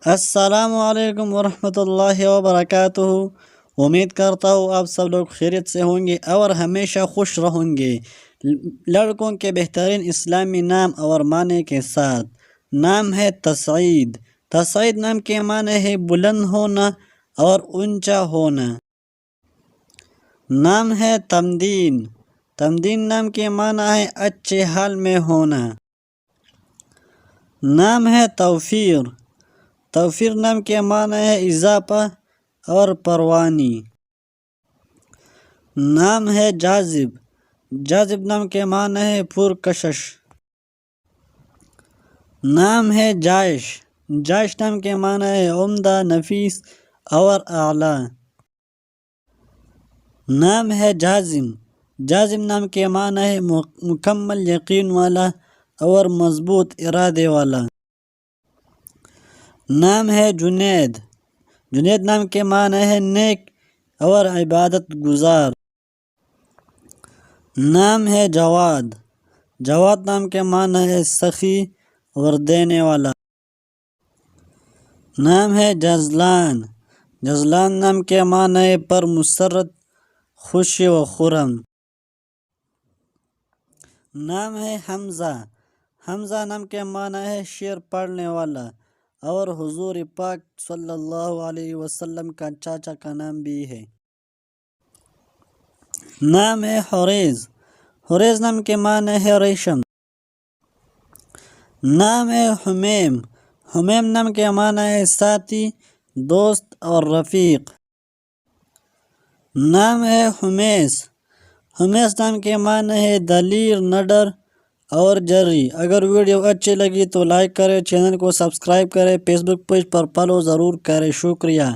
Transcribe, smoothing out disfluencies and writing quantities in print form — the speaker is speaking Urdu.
السلام علیکم ورحمۃ اللہ وبرکاتہ۔ امید کرتا ہوں آپ سب لوگ خیریت سے ہوں گے اور ہمیشہ خوش رہوں گے۔ لڑکوں کے بہترین اسلامی نام اور معنی کے ساتھ نام ہے تسعید۔ تسعید نام کے معنی ہے بلند ہونا اور اونچا ہونا۔ نام ہے تمدین۔ تمدین نام کے معنی ہے اچھے حال میں ہونا۔ نام ہے توفیر۔ توفیر نام کے معنی ہے اضافہ اور فراوانی۔ نام ہے جاذب۔ جاذب نام کے معنی ہے پرکشش۔ نام ہے جائش۔ جائش نام کے معنی ہے عمدہ، نفیس اور اعلیٰ۔ نام ہے جازم۔ جازم نام کے معنی ہے مکمل یقین والا اور مضبوط ارادے والا۔ نام ہے جنید۔ جنید نام کے معنی ہے نیک اور عبادت گزار۔ نام ہے جواد۔ جواد نام کے معنی ہے سخی اور دینے والا۔ نام ہے جزلان۔ جزلان نام کے معنی ہے پر مسرت، خوشی و خرم۔ نام ہے حمزہ۔ حمزہ نام کے معنی ہے شعر پڑھنے والا اور حضور پاک صلی اللہ علیہ وسلم کا چاچا کا نام بھی ہے۔ نام ہے حریز۔ حریز نام کے معنی ہے ریشم۔ نام ہے حمیم۔ حمیم نام کے معنی ہے ساتھی، دوست اور رفیق۔ نام ہے حمیس۔ حمیس نام کے معنی ہے دلیر، نڈر اور جری۔ اگر ویڈیو اچھی لگی تو لائک کریں، چینل کو سبسکرائب کریں، فیس بک پیج پر فالو ضرور کریں۔ شکریہ۔